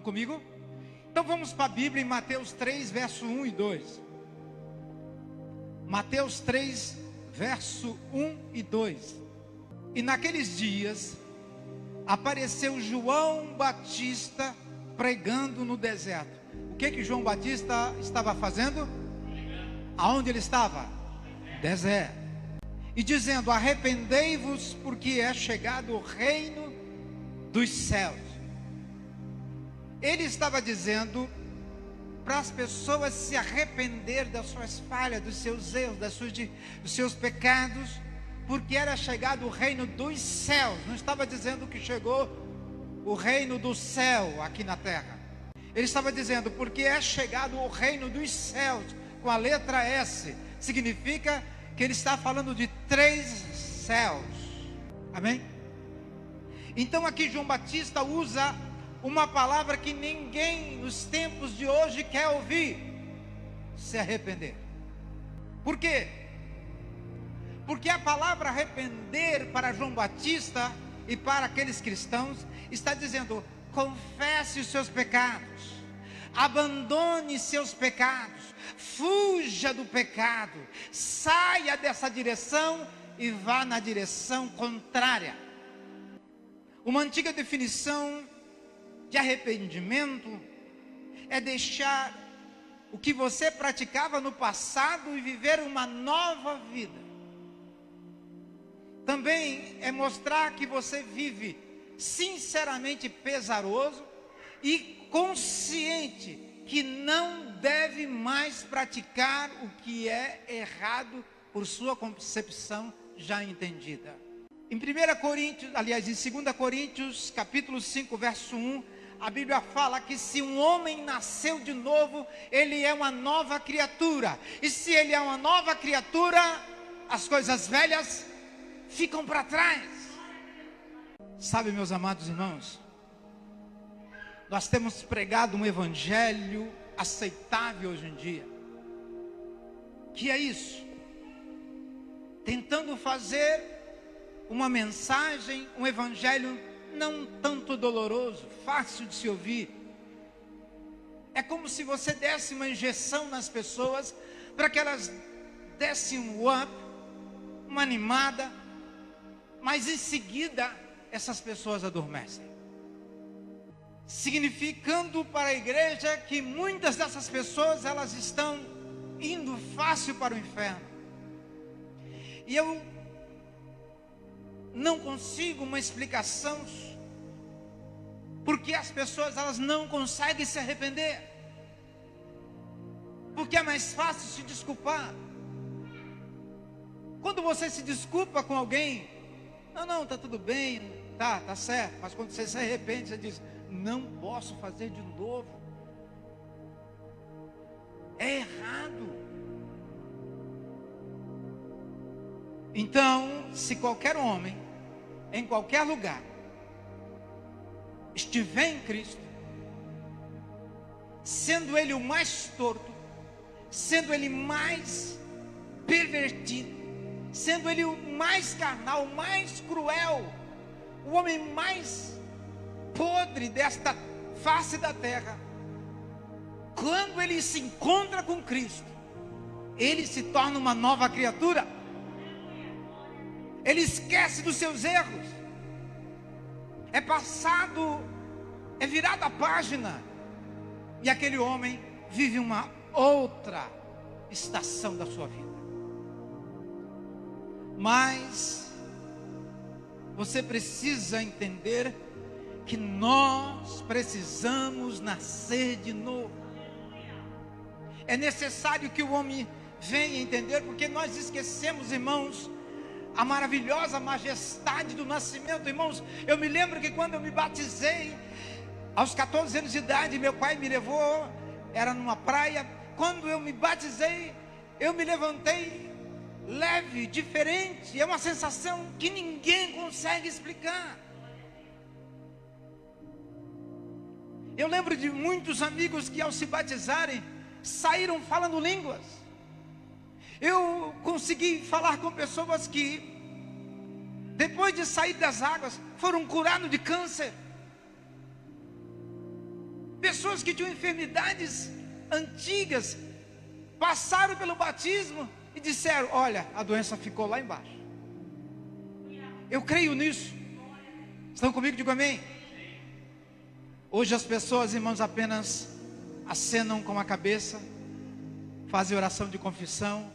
Estão comigo? Então vamos para a Bíblia em Mateus 3, verso 1 e 2. Mateus 3, verso 1 e 2. E naqueles dias apareceu João Batista pregando no deserto. O que João Batista estava fazendo? Aonde ele estava? Deserto. E dizendo: arrependei-vos, porque é chegado o reino dos céus. Ele estava dizendo para as pessoas se arrepender das suas falhas, dos seus erros, dos seus pecados, porque era chegado o reino dos céus. Não estava dizendo que chegou o reino do céu aqui na terra. Ele estava dizendo, porque é chegado o reino dos céus, com a letra S. Significa que ele está falando de 3 céus. Amém? Então aqui João Batista usa uma palavra que ninguém nos tempos de hoje quer ouvir: se arrepender. Por quê? Porque a palavra arrepender para João Batista e para aqueles cristãos está dizendo: confesse os seus pecados, abandone seus pecados, fuja do pecado, saia dessa direção e vá na direção contrária. Uma antiga definição de arrependimento é deixar o que você praticava no passado e viver uma nova vida. Também é mostrar que você vive sinceramente pesaroso e consciente que não deve mais praticar o que é errado por sua concepção já entendida. Em 2 Coríntios, capítulo 5, verso 1, a Bíblia fala que se um homem nasceu de novo, ele é uma nova criatura. E se ele é uma nova criatura, as coisas velhas ficam para trás. Sabe, meus amados irmãos, nós temos pregado um evangelho aceitável hoje em dia. Que é isso? Tentando fazer uma mensagem, um evangelho não tanto doloroso, fácil de se ouvir. É como se você desse uma injeção nas pessoas para que elas dessem um up, uma animada, mas em seguida essas pessoas adormecem, significando para a igreja que muitas dessas pessoas elas estão indo fácil para o inferno. E eu não consigo uma explicação porque as pessoas elas não conseguem se arrepender, porque é mais fácil se desculpar. Quando você se desculpa com alguém, não, tá tudo bem, tá certo, mas quando você se arrepende, você diz: não posso fazer de novo, é errado. Então, se qualquer homem, em qualquer lugar, estiver em Cristo, sendo ele o mais torto, sendo ele mais pervertido, sendo ele o mais carnal, o mais cruel, o homem mais podre desta face da terra, quando ele se encontra com Cristo, ele se torna uma nova criatura. Ele esquece dos seus erros, é passado, é virada a página, e aquele homem vive uma outra estação da sua vida. Mas você precisa entender que nós precisamos nascer de novo. É necessário que o homem venha entender, porque nós esquecemos, irmãos, a maravilhosa majestade do nascimento. Irmãos, eu me lembro que quando eu me batizei, aos 14 anos de idade, meu pai me levou, era numa praia. Quando eu me batizei, eu me levantei leve, diferente. É uma sensação que ninguém consegue explicar. Eu lembro de muitos amigos que ao se batizarem, saíram falando línguas. Eu consegui falar com pessoas que, depois de sair das águas, foram curados de câncer. Pessoas que tinham enfermidades antigas, passaram pelo batismo e disseram: olha, a doença ficou lá embaixo. Eu creio nisso. Estão comigo? Digo amém. Hoje as pessoas, irmãos, apenas acenam com a cabeça, fazem oração de confissão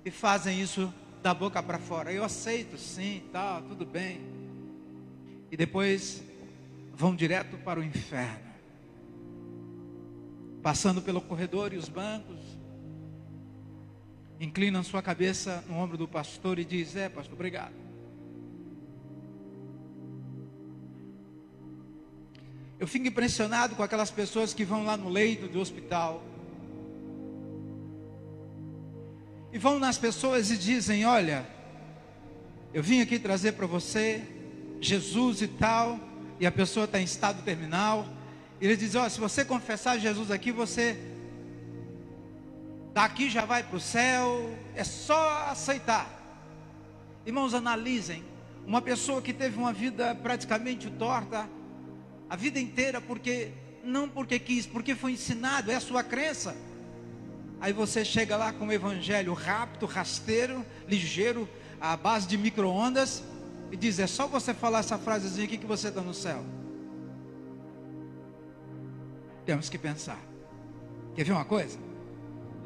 e fazem isso da boca para fora. Eu aceito, sim, tá, tudo bem. E depois vão direto para o inferno, passando pelo corredor e os bancos, inclinam sua cabeça no ombro do pastor e diz: pastor, obrigado. Eu fico impressionado com aquelas pessoas que vão lá no leito do hospital e vão nas pessoas e dizem: olha, eu vim aqui trazer para você Jesus e tal, e a pessoa está em estado terminal, e ele diz: olha, se você confessar Jesus aqui, você daqui já vai para o céu, é só aceitar. Irmãos, analisem, uma pessoa que teve uma vida praticamente torta a vida inteira, não porque quis, porque foi ensinado, é a sua crença. Aí você chega lá com o evangelho rápido, rasteiro, ligeiro, à base de micro-ondas, e diz: é só você falar essa frasezinha aqui que você está no céu. Temos que pensar. Quer ver uma coisa?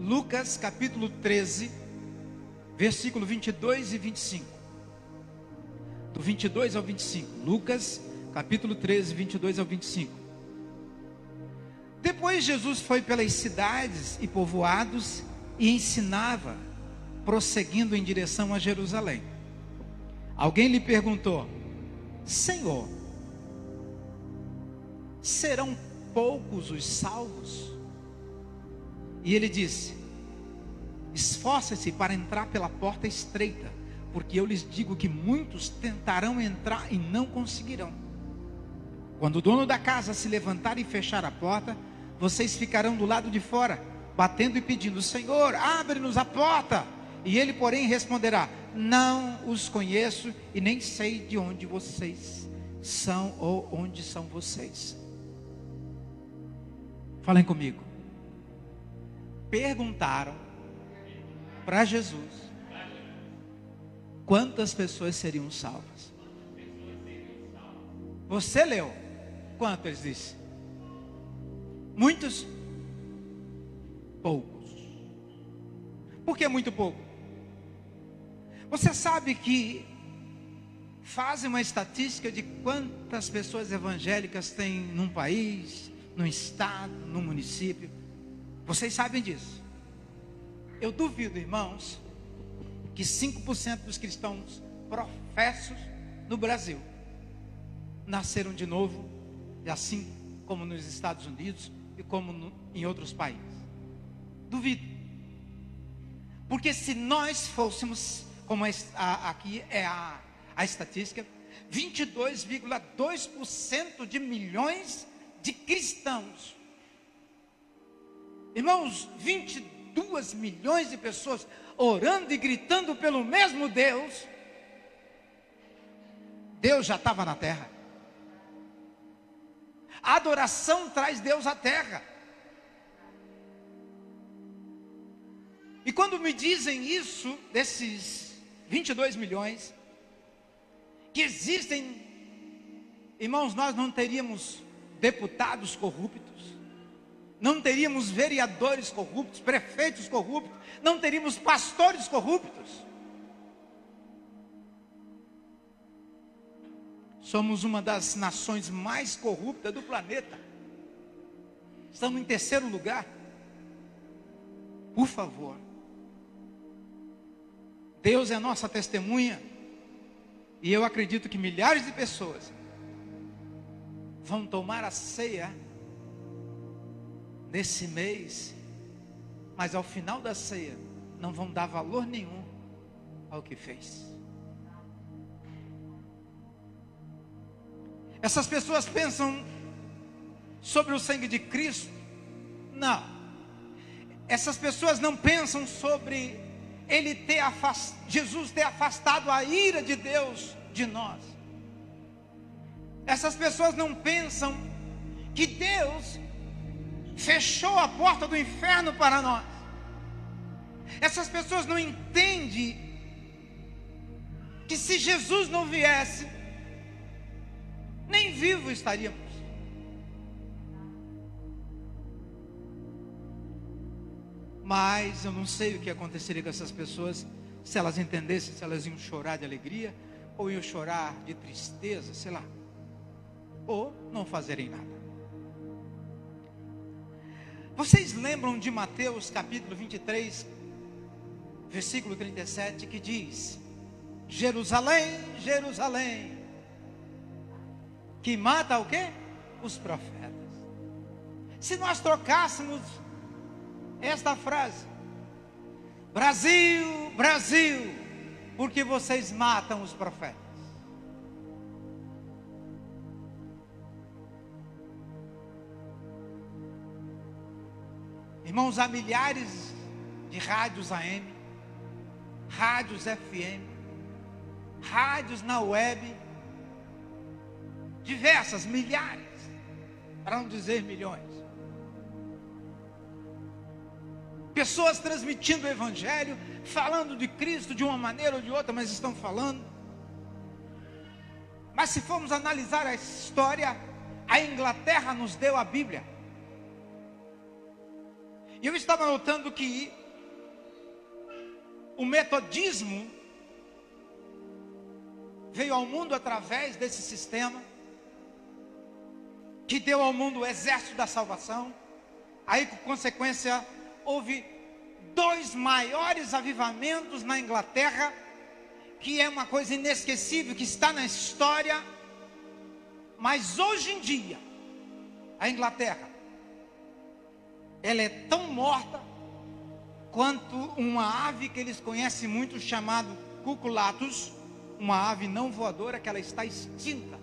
Lucas capítulo 13, versículo 22 e 25. Do 22 ao 25. Lucas capítulo 13, 22 ao 25. Depois Jesus foi pelas cidades e povoados e ensinava, prosseguindo em direção a Jerusalém. Alguém lhe perguntou: Senhor, serão poucos os salvos? E ele disse: esforce-se para entrar pela porta estreita, porque eu lhes digo que muitos tentarão entrar e não conseguirão. Quando o dono da casa se levantar e fechar a porta, vocês ficarão do lado de fora, batendo e pedindo: Senhor, abre-nos a porta. E ele, porém, responderá: não os conheço e nem sei de onde vocês são ou onde são vocês. Falem comigo. Perguntaram para Jesus quantas pessoas seriam salvas. Você leu? Quanto eles disse? Muitos? Poucos. Por que muito pouco? Você sabe que fazem uma estatística de quantas pessoas evangélicas tem num país, num estado, num município? Vocês sabem disso. Eu duvido, irmãos, que 5% dos cristãos professos no Brasil nasceram de novo, assim como nos Estados Unidos e como em outros países. Duvido. Porque se nós fôssemos, como aqui é a estatística, 22,2% de milhões de cristãos. Irmãos, 22 milhões de pessoas orando e gritando pelo mesmo Deus. Deus já estava na terra. A adoração traz Deus à terra. E quando me dizem isso, desses 22 milhões, que existem, irmãos, nós não teríamos deputados corruptos, não teríamos vereadores corruptos, prefeitos corruptos, não teríamos pastores corruptos. Somos uma das nações mais corruptas do planeta. Estamos em terceiro lugar. Por favor, Deus é nossa testemunha. E eu acredito que milhares de pessoas vão tomar a ceia nesse mês, mas ao final da ceia não vão dar valor nenhum ao que fez. Essas pessoas pensam sobre o sangue de Cristo? Não. Essas pessoas não pensam sobre Jesus ter afastado a ira de Deus de nós. Essas pessoas não pensam que Deus fechou a porta do inferno para nós. Essas pessoas não entendem que se Jesus não viesse, nem vivo estaríamos. Mas eu não sei o que aconteceria com essas pessoas se elas entendessem, se elas iam chorar de alegria, ou iam chorar de tristeza, sei lá, ou não fazerem nada. Vocês lembram de Mateus capítulo 23, versículo 37, que diz: Jerusalém, Jerusalém, que mata o quê? Os profetas. Se nós trocássemos esta frase: Brasil, Brasil, porque vocês matam os profetas. Irmãos, há milhares de rádios AM, rádios FM, rádios na web, diversas, milhares, para não dizer milhões. Pessoas transmitindo o Evangelho, falando de Cristo de uma maneira ou de outra, mas estão falando. Mas se formos analisar a história, a Inglaterra nos deu a Bíblia. E eu estava notando que o metodismo veio ao mundo através desse sistema, que deu ao mundo o exército da salvação. Aí, com consequência, houve 2 maiores avivamentos na Inglaterra, que é uma coisa inesquecível, que está na história. Mas hoje em dia, a Inglaterra, ela é tão morta quanto uma ave que eles conhecem muito, chamado cuculatus, uma ave não voadora, que ela está extinta.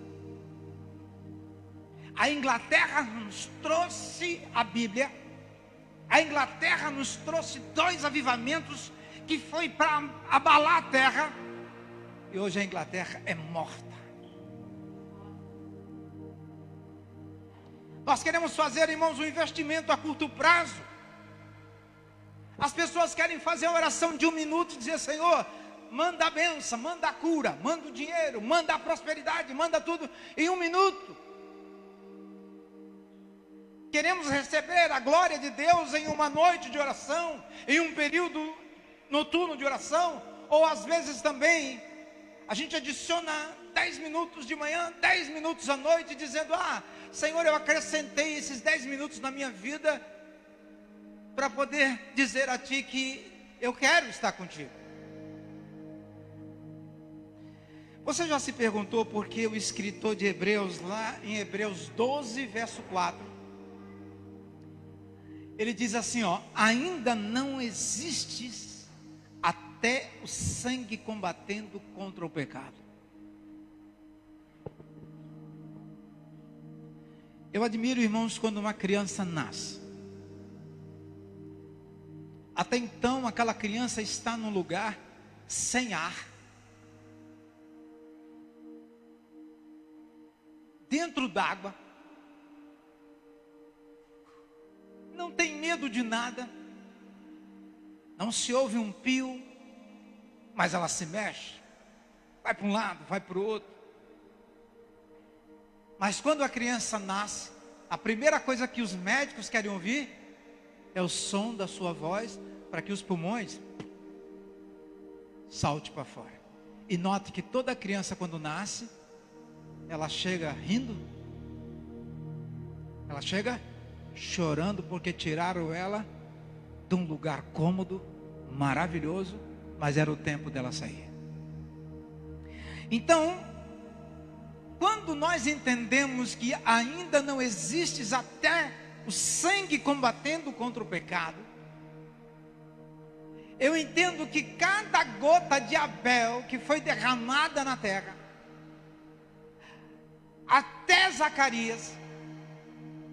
A Inglaterra nos trouxe a Bíblia. A Inglaterra nos trouxe 2 avivamentos que foi para abalar a terra. E hoje a Inglaterra é morta. Nós queremos fazer, irmãos, um investimento a curto prazo. As pessoas querem fazer a oração de 1 minuto e dizer: Senhor, manda a bênção, manda a cura, manda o dinheiro, manda a prosperidade, manda tudo em 1 minuto. Queremos receber a glória de Deus em uma noite de oração, em um período noturno de oração, ou às vezes também a gente adiciona 10 minutos de manhã, 10 minutos à noite, dizendo: Senhor, eu acrescentei esses 10 minutos na minha vida para poder dizer a Ti que eu quero estar contigo. Você já se perguntou por que o escritor de Hebreus, lá em Hebreus 12, verso 4, ele diz assim, ainda não existe até o sangue combatendo contra o pecado. Eu admiro, irmãos, quando uma criança nasce. Até então, aquela criança está num lugar sem ar, dentro d'água, não tem medo de nada, não se ouve um pio, mas ela se mexe, vai para um lado, vai para o outro. Mas quando a criança nasce, a primeira coisa que os médicos querem ouvir é o som da sua voz, para que os pulmões salte para fora. E note que toda criança, quando nasce, ela chega rindo, ela chega chorando, porque tiraram ela de um lugar cômodo, maravilhoso, mas era o tempo dela sair. Então, quando nós entendemos que ainda não existe até o sangue combatendo contra o pecado, eu entendo que cada gota de Abel que foi derramada na terra, até Zacarias,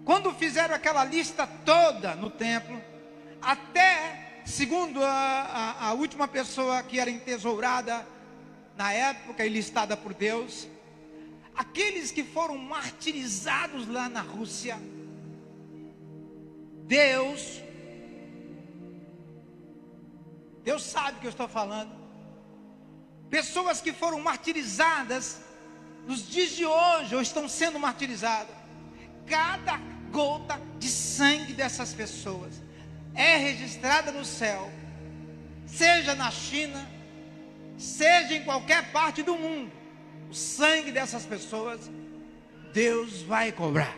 quando fizeram aquela lista toda no templo, até, segundo a última pessoa que era entesourada na época e listada por Deus, aqueles que foram martirizados lá na Rússia, Deus sabe o que eu estou falando. Pessoas que foram martirizadas nos dias de hoje, ou estão sendo martirizadas. Cada gota de sangue dessas pessoas é registrada no céu, seja na China, seja em qualquer parte do mundo. O sangue dessas pessoas, Deus vai cobrar.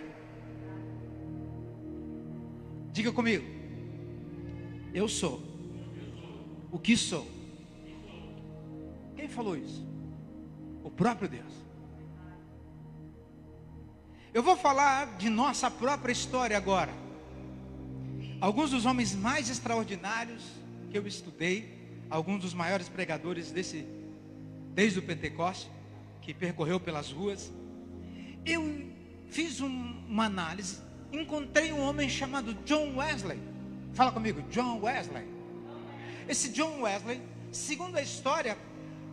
Diga comigo: eu sou o que sou. Quem falou isso? O próprio Deus. Eu vou falar de nossa própria história agora. Alguns dos homens mais extraordinários que eu estudei, alguns dos maiores pregadores desde o Pentecoste, que percorreu pelas ruas. Eu fiz uma análise, encontrei um homem chamado John Wesley. Fala comigo, John Wesley. Esse John Wesley, segundo a história,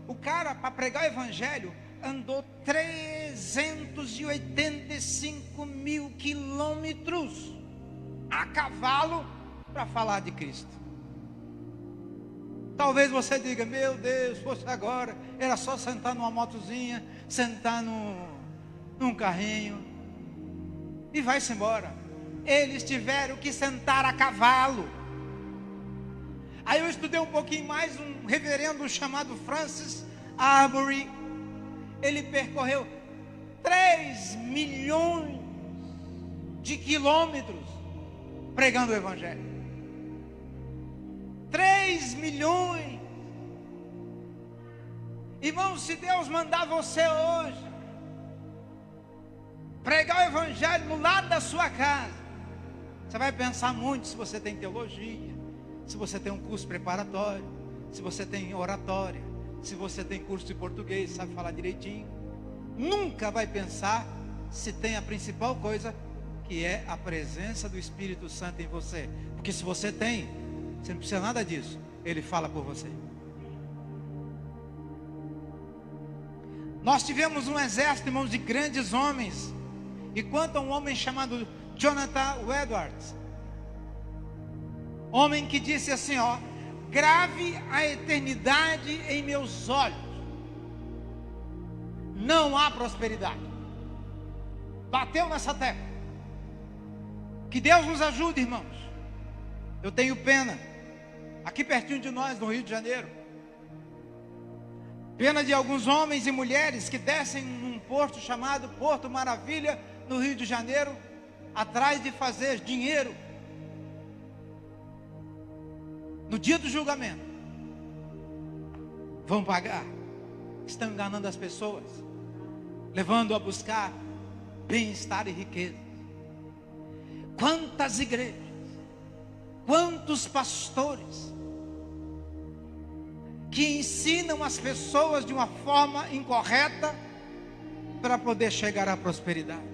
o cara, para pregar o evangelho, andou 385 mil quilômetros a cavalo para falar de Cristo. Talvez você diga: meu Deus, fosse agora, era só sentar numa motozinha, sentar num carrinho e vai-se embora. Eles tiveram que sentar a cavalo. Aí eu estudei um pouquinho mais, um reverendo chamado Francis Arbery. Ele percorreu 3 milhões de quilômetros pregando o evangelho. 3 milhões. Irmão, se Deus mandar você hoje pregar o evangelho no lado da sua casa, você vai pensar muito se você tem teologia, se você tem um curso preparatório, se você tem oratória, se você tem curso de português, sabe falar direitinho. Nunca vai pensar se tem a principal coisa, que é a presença do Espírito Santo em você. Porque se você tem, você não precisa nada disso, Ele fala por você. Nós tivemos um exército, irmãos, de grandes homens. E quanto a um homem chamado Jonathan Edwards, homem que disse assim, ó: grave a eternidade em meus olhos, não há prosperidade. Bateu nessa tecla. Que Deus nos ajude, irmãos. Eu tenho pena, aqui pertinho de nós, no Rio de Janeiro, pena de alguns homens e mulheres que descem num porto chamado Porto Maravilha, no Rio de Janeiro, atrás de fazer dinheiro. No dia do julgamento, vão pagar. Estão enganando as pessoas, levando a buscar bem-estar e riqueza. Quantas igrejas, quantos pastores que ensinam as pessoas de uma forma incorreta para poder chegar à prosperidade.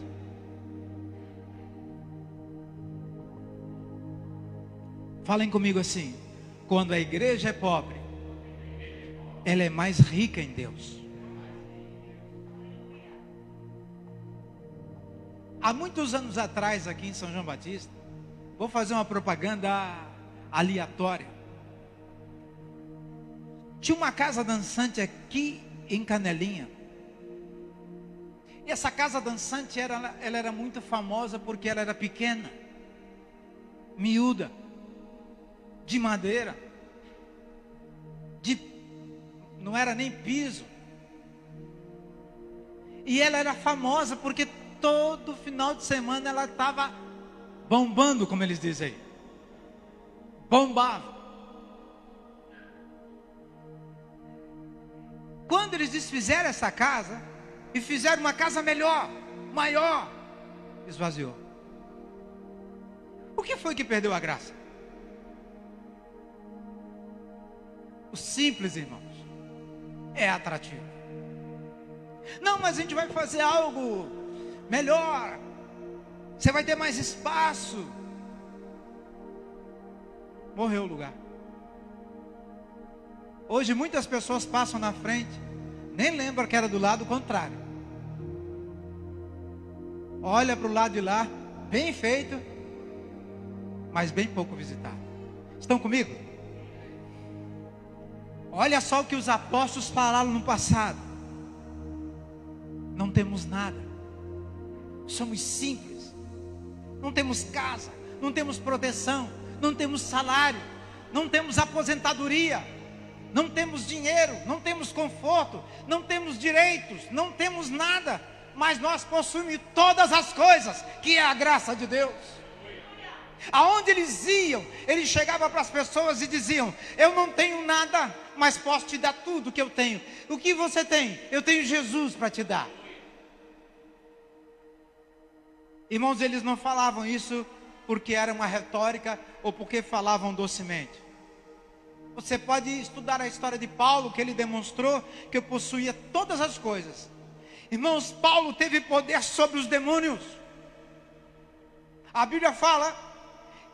Falem comigo assim: quando a igreja é pobre, ela é mais rica em Deus. Há muitos anos atrás, aqui em São João Batista, vou fazer uma propaganda aleatória. Tinha uma casa dançante aqui em Canelinha. E essa casa dançante ela era muito famosa porque ela era pequena, miúda, de madeira, não era nem piso. E ela era famosa porque todo final de semana ela estava bombando, como eles dizem aí. Bombava. Quando eles desfizeram essa casa e fizeram uma casa melhor, maior, esvaziou. O que foi que perdeu a graça? O simples, irmãos, é atrativo. Não, mas a gente vai fazer algo melhor, você vai ter mais espaço. Morreu o lugar. Hoje muitas pessoas passam na frente, nem lembram que era do lado contrário. Olha para o lado de lá, bem feito, mas bem pouco visitado. Estão comigo? Olha só o que os apóstolos falaram no passado. Não temos nada, somos simples, não temos casa, não temos proteção, não temos salário, não temos aposentadoria, não temos dinheiro, não temos conforto, não temos direitos, não temos nada, mas nós possuímos todas as coisas, que é a graça de Deus. Aonde eles iam, eles chegavam para as pessoas e diziam: eu não tenho nada, mas posso te dar tudo que eu tenho. O que você tem? Eu tenho Jesus para te dar. Irmãos, eles não falavam isso porque era uma retórica ou porque falavam docemente. Você pode estudar a história de Paulo, que ele demonstrou que possuía todas as coisas. Irmãos, Paulo teve poder sobre os demônios. A Bíblia fala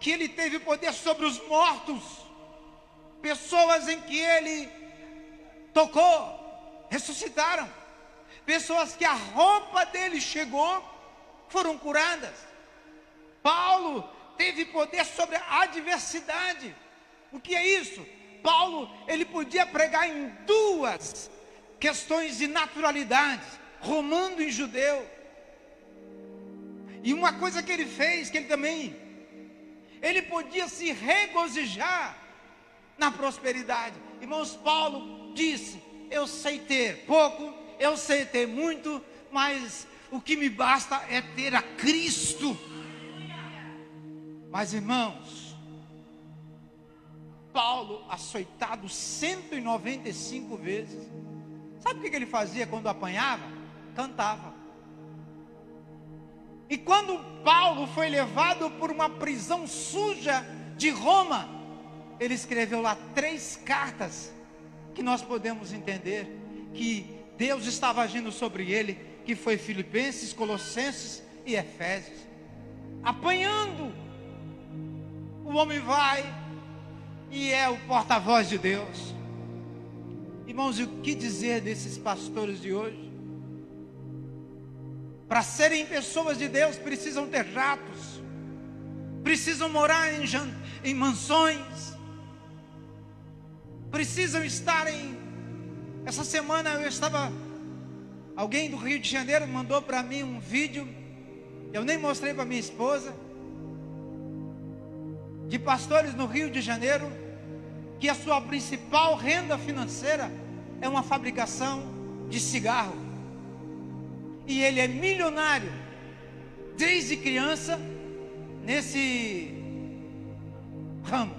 que ele teve poder sobre os mortos. Pessoas em que ele tocou, ressuscitaram. Pessoas que a roupa dele chegou, foram curadas. Paulo teve poder sobre a adversidade. O que é isso? Paulo, ele podia pregar em duas questões de naturalidade, romano e judeu. E uma coisa que ele fez, que ele podia se regozijar na prosperidade. Irmãos, Paulo disse: eu sei ter pouco, eu sei ter muito, mas o que me basta é ter a Cristo. Mas irmãos, Paulo, açoitado 195 vezes, sabe o que ele fazia quando apanhava? Cantava. E quando Paulo foi levado por uma prisão suja de Roma, ele escreveu lá 3 cartas, que nós podemos entender que Deus estava agindo sobre ele, que foi Filipenses, Colossenses e Efésios. Apanhando, o homem vai e é o porta-voz de Deus. Irmãos, e o que dizer desses pastores de hoje? Para serem pessoas de Deus, precisam ter jatos, precisam morar em mansões, precisam estar em... Essa semana alguém do Rio de Janeiro mandou para mim um vídeo, eu nem mostrei para minha esposa, de pastores no Rio de Janeiro, que a sua principal renda financeira é uma fabricação de cigarro. E ele é milionário, desde criança, nesse ramo.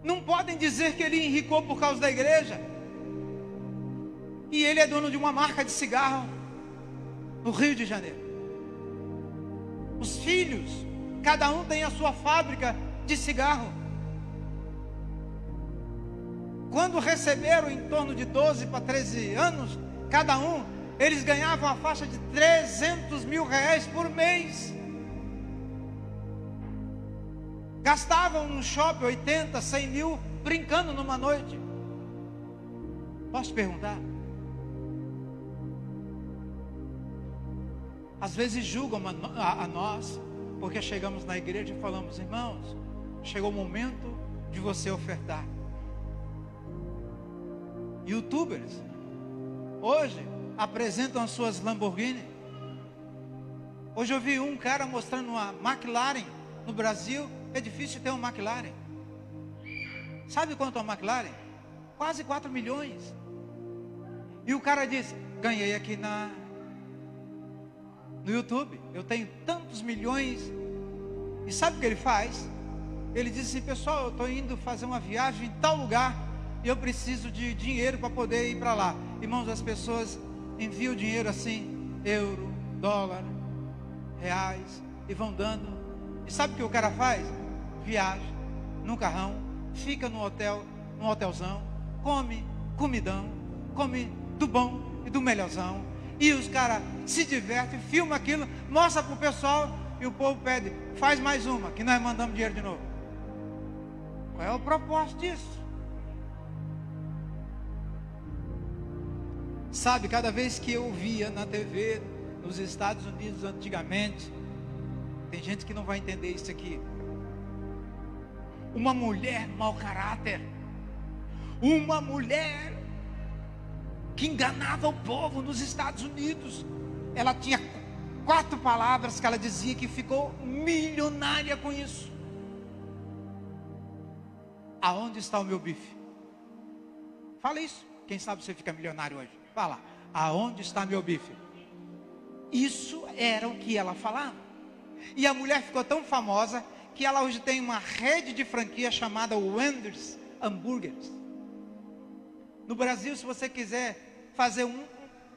Não podem dizer que ele enricou por causa da igreja. E ele é dono de uma marca de cigarro no Rio de Janeiro. Os filhos, cada um tem a sua fábrica de cigarro. Quando receberam em torno de 12 para 13 anos, cada um, eles ganhavam a faixa de 300 mil reais por mês. Gastavam no shopping 80, 100 mil brincando numa noite. Posso te perguntar? Às vezes julgam a nós, porque chegamos na igreja e falamos: irmãos, chegou o momento de você ofertar. YouTubers hoje apresentam as suas Lamborghini. Hoje eu vi um cara mostrando uma McLaren no Brasil. É difícil ter uma McLaren. Sabe quanto é uma McLaren? Quase 4 milhões. E o cara disse: ganhei aqui no YouTube, eu tenho tantos milhões. E sabe o que ele faz? Ele diz assim: pessoal, eu estou indo fazer uma viagem em tal lugar e eu preciso de dinheiro para poder ir para lá. Irmãos, as pessoas enviam dinheiro assim, euro, dólar, reais, e vão dando. E sabe o que o cara faz? Viaja num carrão, fica no hotel, num hotelzão, come comidão, come do bom e do melhorzão, e os caras se divertem, filma aquilo, mostra para o pessoal, e o povo pede: faz mais uma, que nós mandamos dinheiro de novo. Qual é o propósito disso? Sabe, cada vez que eu via na TV, nos Estados Unidos antigamente, Tem gente que não vai entender isso aqui. Uma mulher mau caráter, uma mulher que enganava o povo nos Estados Unidos. Ela tinha 4 palavras que ela dizia que ficou milionária com isso. Aonde está o meu bife? Fala isso. Quem sabe você fica milionário hoje. Fala, aonde está meu bife? Isso era o que ela falava. E a mulher ficou tão famosa que ela hoje tem uma rede de franquia chamada Wendy's Hambúrgueres. No Brasil, se você quiser fazer um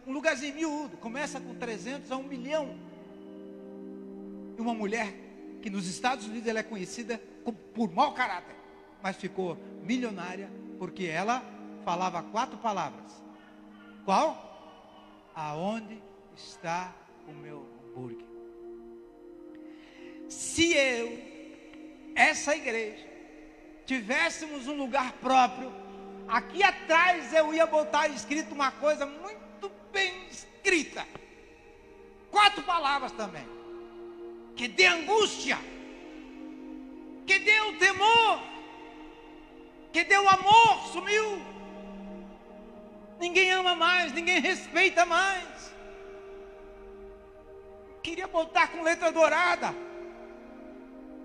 lugarzinho miúdo, começa com 300 a 1 milhão. E uma mulher que nos Estados Unidos ela é conhecida por mau caráter, mas ficou milionária porque ela falava 4 palavras. Qual? Aonde está o meu hambúrguer? Se essa igreja, tivéssemos um lugar próprio, aqui atrás eu ia botar escrito uma coisa muito bem escrita. 4 palavras também. Que dê angústia, que dê o temor, que dê o amor, sumiu. Ninguém ama mais, ninguém respeita mais. Queria botar com letra dourada.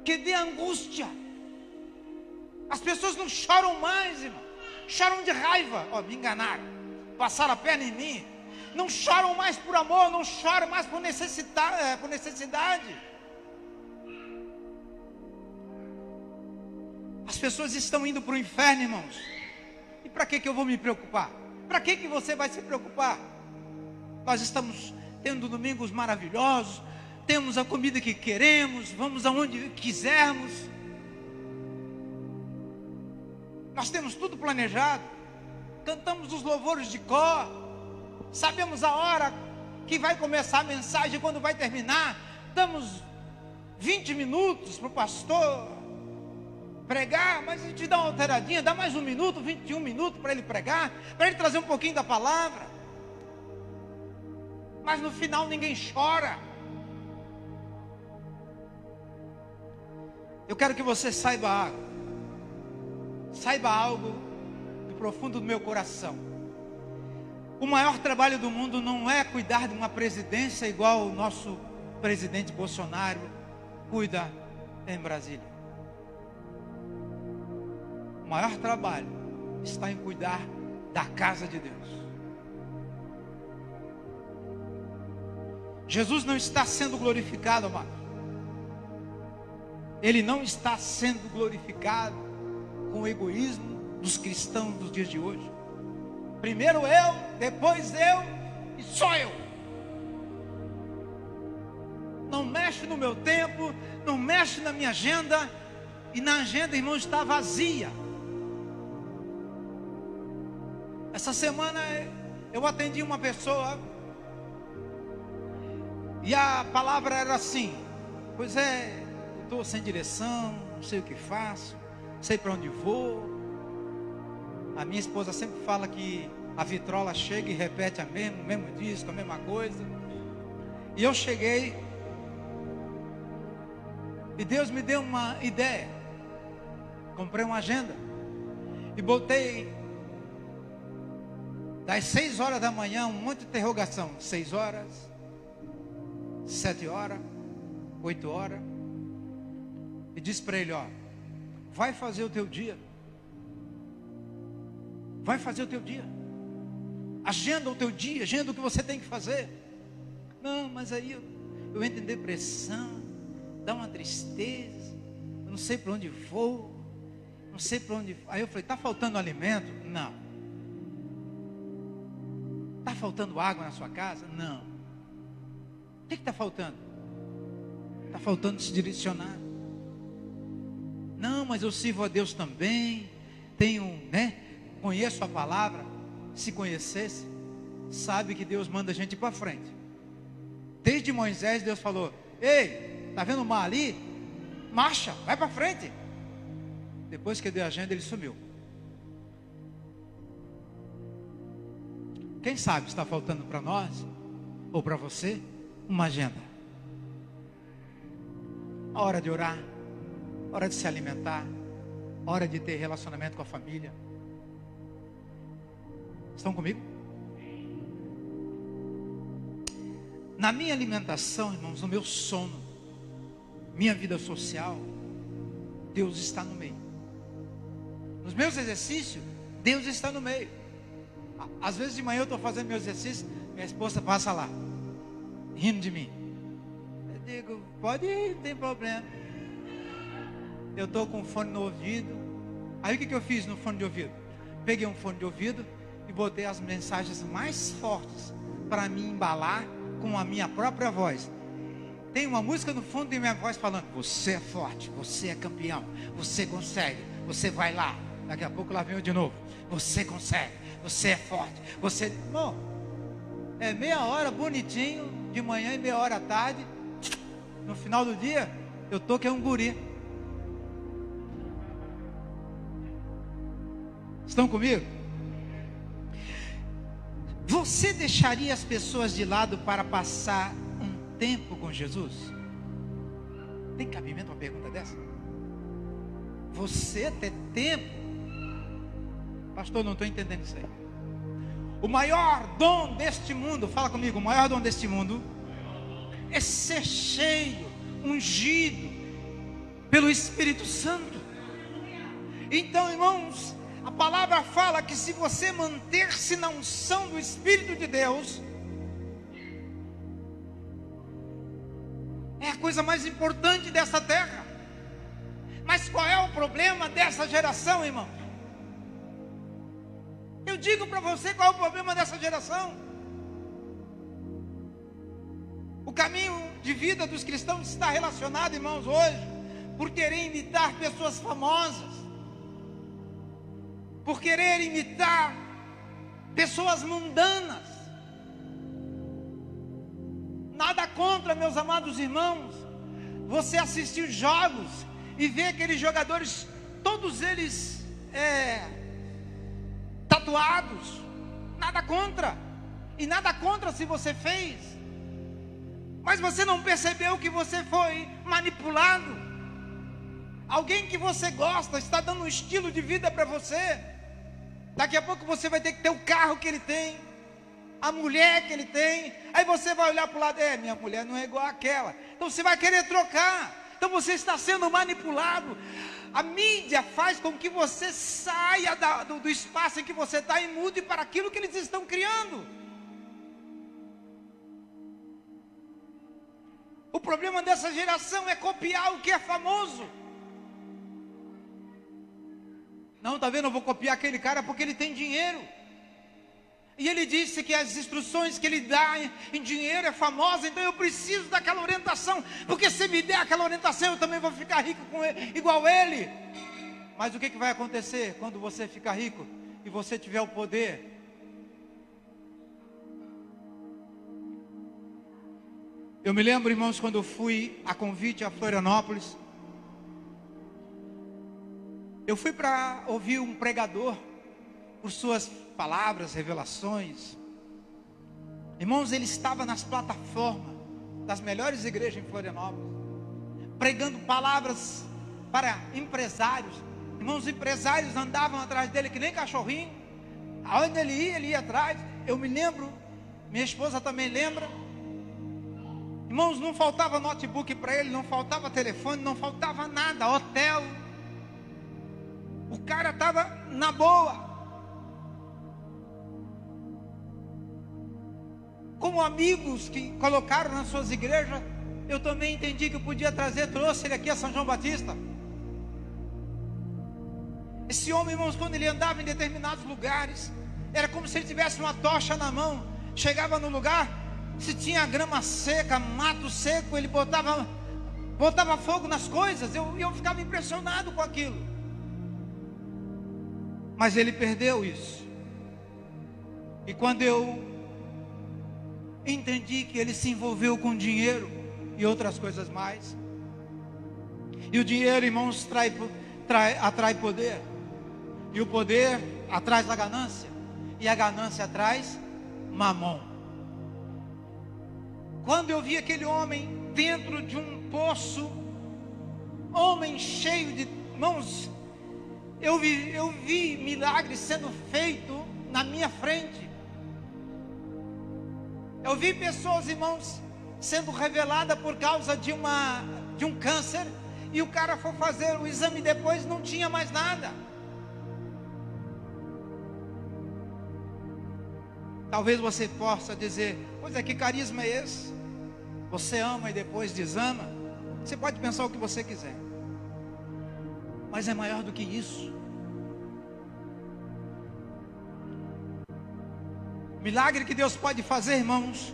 Que dê angústia. As pessoas não choram mais, irmão. Choram de raiva. Me enganaram. Passaram a perna em mim. Não choram mais por amor. Não choram mais por necessidade. As pessoas estão indo para o inferno, irmãos. E para que eu vou me preocupar? Para que você vai se preocupar? Nós estamos tendo domingos maravilhosos. Temos a comida que queremos, vamos aonde quisermos. Nós temos tudo planejado. Cantamos os louvores de cor. Sabemos a hora que vai começar a mensagem, quando vai terminar. Damos 20 minutos para o pastor pregar, mas a gente dá uma alteradinha, dá mais 1 minuto, 21 minutos para ele pregar, para ele trazer um pouquinho da palavra. Mas no final ninguém chora. Eu quero que você saiba algo do profundo do meu coração. O maior trabalho do mundo não é cuidar de uma presidência igual o nosso presidente Bolsonaro cuida em Brasília. O maior trabalho está em cuidar da casa de Deus. Jesus não está sendo glorificado, amado. Ele não está sendo glorificado com o egoísmo dos cristãos dos dias de hoje. Primeiro eu, depois eu e só eu. Não mexe no meu tempo, não mexe na minha agenda. E na agenda, irmão, está vazia. Essa semana eu atendi uma pessoa e a palavra era assim: pois é, estou sem direção, não sei o que faço, não sei para onde vou. A minha esposa sempre fala que a vitrola chega e repete o mesmo disco, a mesma coisa. E eu cheguei e Deus me deu uma ideia. Comprei uma agenda e botei das 6 horas da manhã um monte de interrogação. 6 horas, 7 horas, 8 horas. E disse para ele: vai fazer o teu dia. Vai fazer o teu dia. Agenda o teu dia, agenda o que você tem que fazer. Não, mas aí eu entro em depressão, dá uma tristeza, eu não sei para onde vou, não sei para onde. Aí eu falei: está faltando alimento? Não. Está faltando água na sua casa? Não. O que está faltando? Está faltando se direcionar. Não, mas eu sirvo a Deus também, conheço a palavra. Se conhecesse, sabe que Deus manda a gente ir para frente. Desde Moisés, Deus falou: ei, está vendo o mar ali? Marcha, vai para frente. Depois que deu a agenda, ele sumiu. Quem sabe está faltando para nós, ou para você, uma agenda. A hora de orar, a hora de se alimentar, a hora de ter relacionamento com a família. Estão comigo? Na minha alimentação, irmãos, no meu sono, minha vida social, Deus está no meio. Nos meus exercícios, Deus está no meio. Às vezes de manhã eu estou fazendo meu exercício, minha esposa passa lá, rindo de mim. Eu digo, pode ir, não tem problema. Eu estou com fone no ouvido. Aí o que eu fiz no fone de ouvido? Peguei um fone de ouvido e botei as mensagens mais fortes para me embalar com a minha própria voz. Tem uma música no fundo e minha voz falando: você é forte, você é campeão, você consegue, você vai lá. Daqui a pouco lá vem eu de novo: você consegue, você é forte, você... Bom, é meia hora bonitinho de manhã e meia hora à tarde. No final do dia eu tô que é um guri. Estão comigo? Você deixaria as pessoas de lado para passar um tempo com Jesus? Tem cabimento uma pergunta dessa? Você ter tempo? Pastor, não estou entendendo isso aí. O maior dom deste mundo, fala comigo, o maior dom deste mundo é ser cheio, ungido pelo Espírito Santo. Então, irmãos, a palavra fala que se você manter-se na unção do Espírito de Deus, é a coisa mais importante dessa terra. Mas qual é o problema dessa geração, irmão? Eu digo para você qual é o problema dessa geração. O caminho de vida dos cristãos está relacionado, irmãos, hoje, por querer imitar pessoas famosas, por querer imitar pessoas mundanas. Nada contra, meus amados irmãos, você assistir jogos e ver aqueles jogadores, todos eles tatuados. Nada contra. E nada contra se você fez. Mas você não percebeu que você foi manipulado. Alguém que você gosta está dando um estilo de vida para você. Daqui a pouco você vai ter que ter o carro que ele tem, a mulher que ele tem. Aí você vai olhar para o lado: minha mulher não é igual àquela. Então você vai querer trocar. Então você está sendo manipulado. A mídia faz com que você saia do espaço em que você está e mude para aquilo que eles estão criando. O problema dessa geração é copiar o que é famoso. Não, está vendo, eu vou copiar aquele cara porque ele tem dinheiro. E ele disse que as instruções que ele dá em dinheiro é famosa, então eu preciso daquela orientação, porque se me der aquela orientação eu também vou ficar rico com ele, igual ele. Mas o que vai acontecer quando você ficar rico e você tiver o poder? Eu me lembro, irmãos, quando eu fui a convite a Florianópolis, eu fui para ouvir um pregador, por suas palavras, revelações. Irmãos, ele estava nas plataformas das melhores igrejas em Florianópolis, pregando palavras para empresários. Irmãos, os empresários andavam atrás dele que nem cachorrinho. Aonde ele ia atrás. Eu me lembro, minha esposa também lembra. Irmãos, não faltava notebook para ele, não faltava telefone, não faltava nada, hotel. O cara estava na boa. Como amigos que colocaram nas suas igrejas, eu também entendi que eu podia trazer, trouxe ele aqui a São João Batista. Esse homem, irmãos, quando ele andava em determinados lugares, era como se ele tivesse uma tocha na mão. Chegava no lugar, se tinha grama seca, mato seco, ele botava fogo nas coisas. Eu ficava impressionado com aquilo. Mas ele perdeu isso. E quando eu entendi que ele se envolveu com dinheiro e outras coisas mais, e o dinheiro, irmãos, atrai poder, e o poder atrai a ganância, e a ganância atrai mamon. Quando eu vi aquele homem dentro de um poço homem cheio de mãos. Eu vi milagres sendo feito na minha frente. Eu vi pessoas, irmãos, sendo revelada por causa de um câncer, e o cara foi fazer o exame depois, não tinha mais nada. Talvez você possa dizer: pois é, que carisma é esse? Você ama e depois desama? Você pode pensar o que você quiser, mas é maior do que isso. O milagre que Deus pode fazer, irmãos,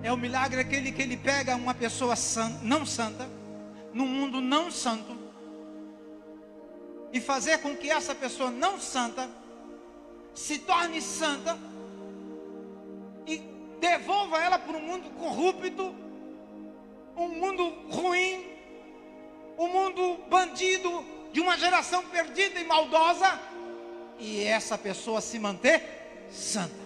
é o milagre aquele que Ele pega uma pessoa não santa, num mundo não santo, e fazer com que essa pessoa não santa se torne santa, e devolva ela para um mundo corrupto, um mundo ruim, um mundo bandido, de uma geração perdida e maldosa, e essa pessoa se manter santa.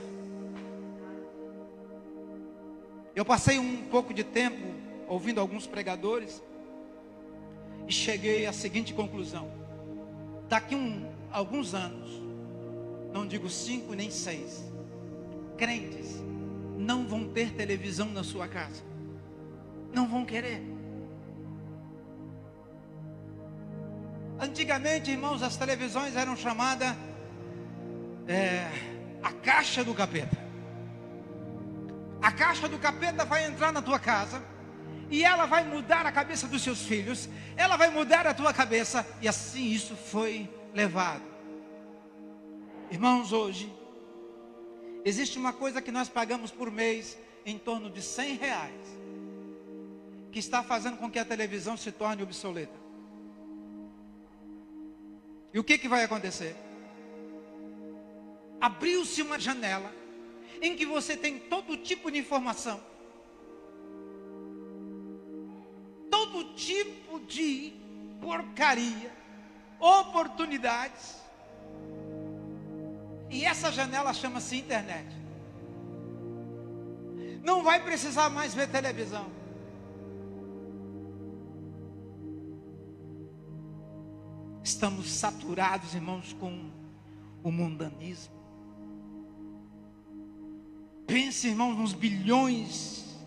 Eu passei um pouco de tempo ouvindo alguns pregadores e cheguei à seguinte conclusão: daqui alguns anos, não digo 5 nem 6, crentes não vão ter televisão na sua casa, não vão querer. Antigamente, irmãos, as televisões eram chamadas a caixa do capeta. A caixa do capeta vai entrar na tua casa e ela vai mudar a cabeça dos seus filhos, ela vai mudar a tua cabeça, e assim isso foi levado. Irmãos, hoje existe uma coisa que nós pagamos por mês em torno de R$100, que está fazendo com que a televisão se torne obsoleta. E o que vai acontecer? Abriu-se uma janela em que você tem todo tipo de informação, todo tipo de porcaria, oportunidades, e essa janela chama-se internet. Não vai precisar mais ver televisão. Estamos saturados, irmãos, com o mundanismo. Pense, irmãos, nos bilhões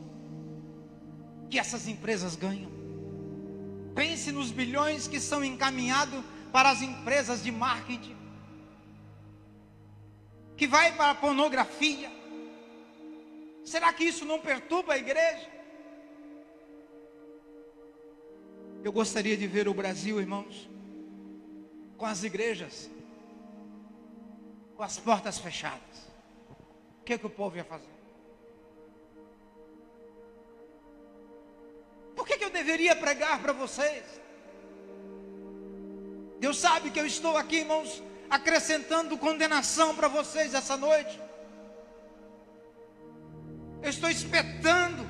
que essas empresas ganham. Pense nos bilhões que são encaminhados para as empresas de marketing, que vai para a pornografia. Será que isso não perturba a igreja? Eu gostaria de ver o Brasil, irmãos, com as igrejas com as portas fechadas. O que o povo ia fazer? Por que eu deveria pregar para vocês? Deus sabe que eu estou aqui, irmãos, acrescentando condenação para vocês essa noite. Eu estou espetando.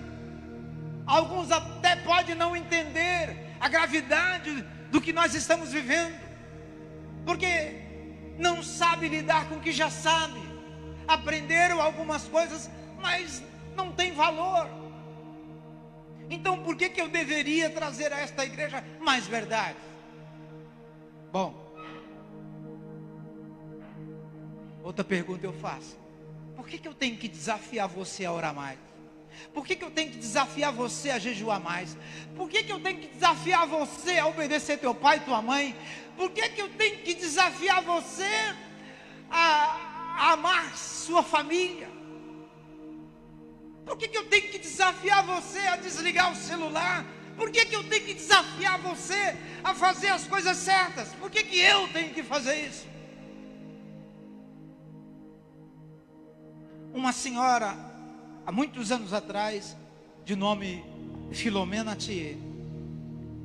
Alguns até podem não entender a gravidade do que nós estamos vivendo, porque não sabe lidar com o que já sabe. Aprenderam algumas coisas, mas não tem valor. Então por que eu deveria trazer a esta igreja mais verdade? Bom, outra pergunta eu faço: por que eu tenho que desafiar você a orar mais? Por que eu tenho que desafiar você a jejuar mais? Por que eu tenho que desafiar você a obedecer teu pai e tua mãe? Por que eu tenho que desafiar você a amar sua família? Por que eu tenho que desafiar você a desligar o celular? Por que eu tenho que desafiar você a fazer as coisas certas? Por que eu tenho que fazer isso? Uma senhora, há muitos anos atrás, de nome Filomena Thier,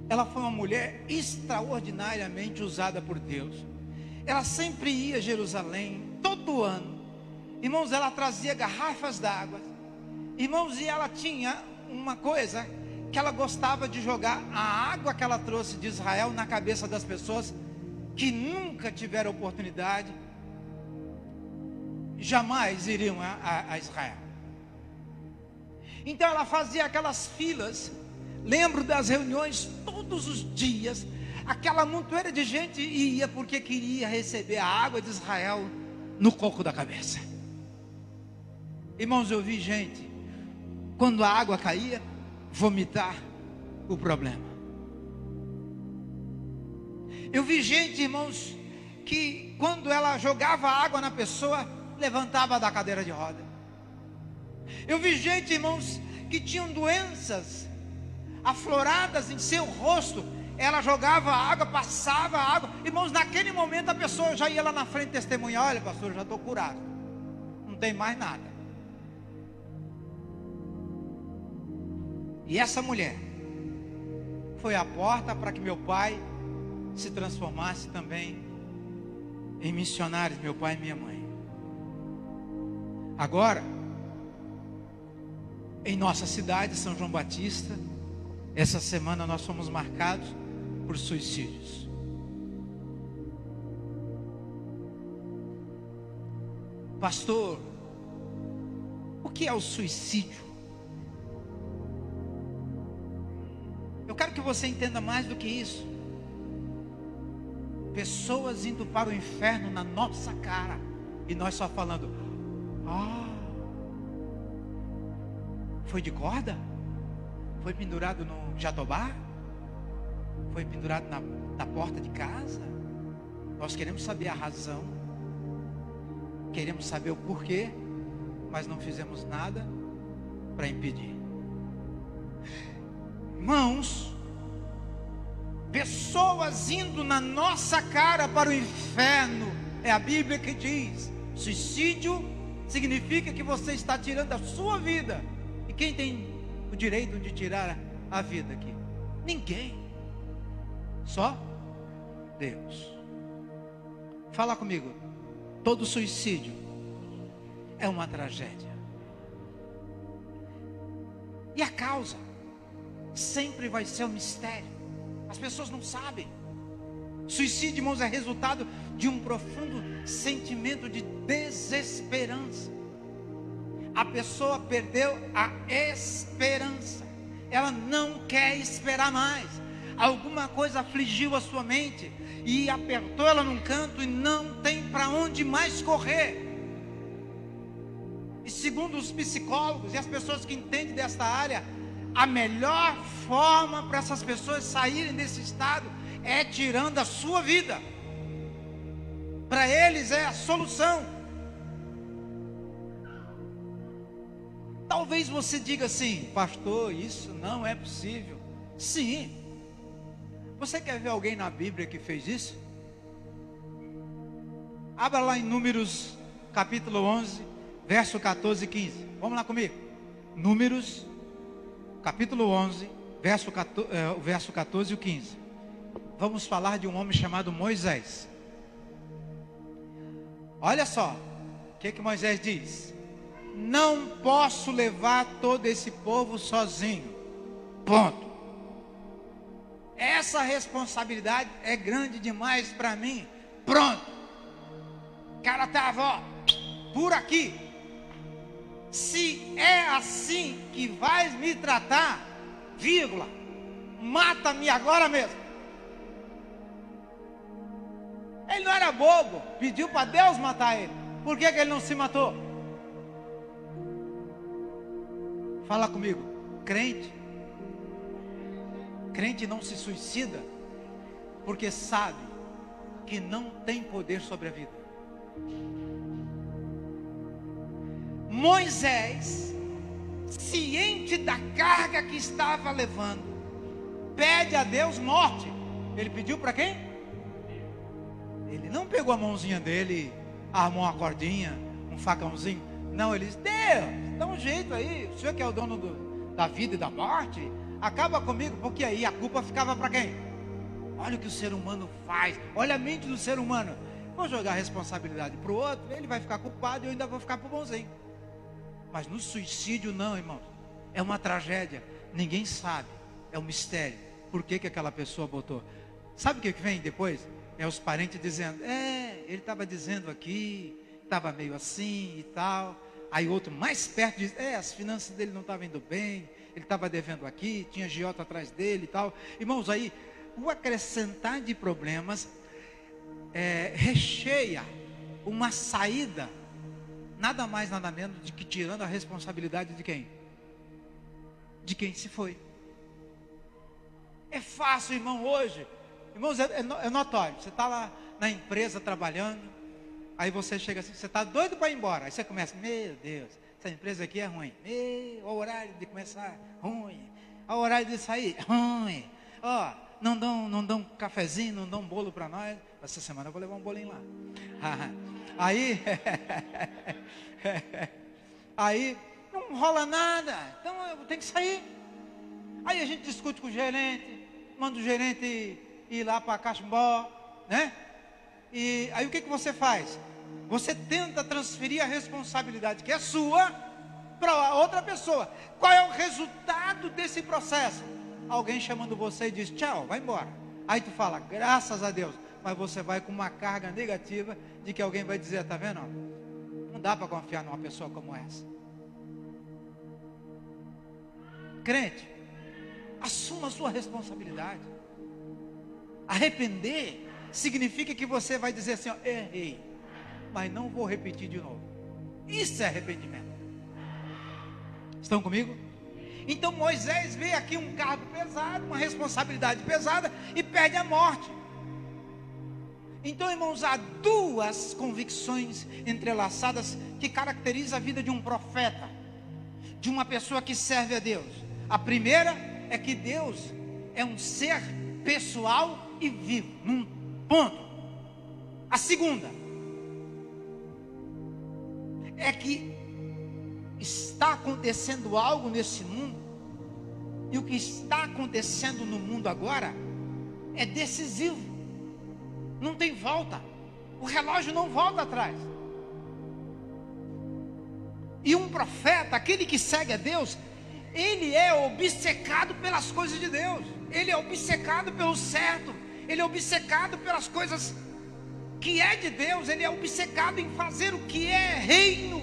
ela foi uma mulher extraordinariamente usada por Deus. Ela sempre ia a Jerusalém, todo ano. Irmãos, ela trazia garrafas d'água. Irmãos, e ela tinha uma coisa, que ela gostava de jogar a água que ela trouxe de Israel na cabeça das pessoas que nunca tiveram oportunidade, jamais iriam a Israel. Então ela fazia aquelas filas Lembro das reuniões todos os dias. Aquela montoeira de gente ia porque queria receber a água de Israel no coco da cabeça. Irmãos, eu vi gente, quando a água caía, vomitar o problema. Eu vi gente, irmãos, que quando ela jogava água na pessoa, levantava da cadeira de roda. Eu vi gente, irmãos, que tinham doenças afloradas em seu rosto. Ela jogava água, passava água. Irmãos, naquele momento a pessoa já ia lá na frente testemunhar: olha, pastor, eu já estou curado, não tem mais nada. E essa mulher foi a porta para que meu pai se transformasse também em missionários, meu pai e minha mãe. Agora, em nossa cidade, São João Batista, essa semana nós fomos marcados por suicídios. Pastor, o que é o suicídio? Eu quero que você entenda mais do que isso. Pessoas indo para o inferno na nossa cara, e nós só falando: foi de corda? Foi pendurado no jatobá? Foi pendurado na porta de casa? Nós queremos saber a razão, queremos saber o porquê, mas não fizemos nada para impedir. Irmãos, pessoas indo na nossa cara para o inferno. É a Bíblia que diz: suicídio significa que você está tirando a sua vida. E quem tem o direito de tirar a vida aqui? Ninguém, só Deus. Fala comigo. Todo suicídio é uma tragédia. E a causa sempre vai ser um mistério. As pessoas não sabem. Suicídio, irmãos, é resultado de um profundo sentimento de desesperança. A pessoa perdeu a esperança. Ela não quer esperar mais. Alguma coisa afligiu a sua mente e apertou ela num canto e não tem para onde mais correr. E segundo os psicólogos e as pessoas que entendem desta área, a melhor forma para essas pessoas saírem desse estado é tirando a sua vida. Para eles é a solução. Talvez você diga assim: pastor, isso não é possível. Sim. Você quer ver alguém na Bíblia que fez isso? Abra lá em Números capítulo 11, verso 14 e 15. Vamos lá comigo. Números capítulo 11, verso 14 e 15. Vamos falar de um homem chamado Moisés. Olha só, o que Moisés diz: não posso levar todo esse povo sozinho. Ponto. Essa responsabilidade é grande demais para mim. Pronto. O cara estava, por aqui. Se é assim que vais me tratar, vírgula, mata-me agora mesmo. Ele não era bobo, pediu para Deus matar ele. Por que ele não se matou? Fala comigo. Crente não se suicida porque sabe que não tem poder sobre a vida. Moisés, ciente da carga que estava levando, pede a Deus morte. Ele pediu para quem? Ele não pegou a mãozinha dele, armou uma cordinha, um facãozinho. Não, ele disse: Deus, dá um jeito aí. O senhor que é o dono da vida e da morte, acaba comigo. Porque aí a culpa ficava para quem? Olha o que o ser humano faz. Olha a mente do ser humano. Vou jogar a responsabilidade para o outro, ele vai ficar culpado e eu ainda vou ficar pro bonzinho. Mas no suicídio não, irmãos. É uma tragédia. Ninguém sabe. É um mistério. Por que aquela pessoa botou? Sabe o que vem depois? É os parentes dizendo: ele estava dizendo aqui, estava meio assim e tal. Aí outro mais perto diz: as finanças dele não estavam indo bem, ele estava devendo aqui, tinha agiota atrás dele e tal. Irmãos, aí o acrescentar de problemas recheia uma saída, nada mais nada menos de que tirando a responsabilidade de quem? De quem se foi. É fácil, irmão, hoje. Irmãos, é notório. Você está lá na empresa trabalhando, aí você chega assim, você está doido para ir embora. Aí você começa, meu Deus, essa empresa aqui é ruim. O horário de começar, ruim. O horário de sair, ruim. Ó, não dão cafezinho, não dão bolo para nós. Essa semana eu vou levar um bolinho lá. Aí, aí não rola nada. Então eu tenho que sair. Aí a gente discute com o gerente, manda o gerente ir lá para Cachimbó, né? E aí o que você faz? Você tenta transferir a responsabilidade que é sua para outra pessoa. Qual é o resultado desse processo? Alguém chamando você e diz, tchau, vai embora. Aí tu fala, graças a Deus. Mas você vai com uma carga negativa de que alguém vai dizer, tá vendo? Não dá para confiar numa pessoa como essa. Crente, assuma a sua responsabilidade. Arrepender significa que você vai dizer assim, ó, errei, mas não vou repetir de novo. Isso é arrependimento. Estão comigo? Então Moisés vê aqui um cargo pesado, uma responsabilidade pesada e perde a morte. Então, irmãos, há duas convicções entrelaçadas que caracterizam a vida de um profeta, de uma pessoa que serve a Deus. A primeira é que Deus é um ser pessoal e vivo, num ponto. A segunda é que está acontecendo algo nesse mundo, e o que está acontecendo no mundo agora é decisivo. Não tem volta. O relógio não volta atrás. E um profeta, aquele que segue a Deus, ele é obcecado pelas coisas de Deus. Ele é obcecado pelo certo. Ele é obcecado pelas coisas que é de Deus. Ele é obcecado em fazer o que é reino.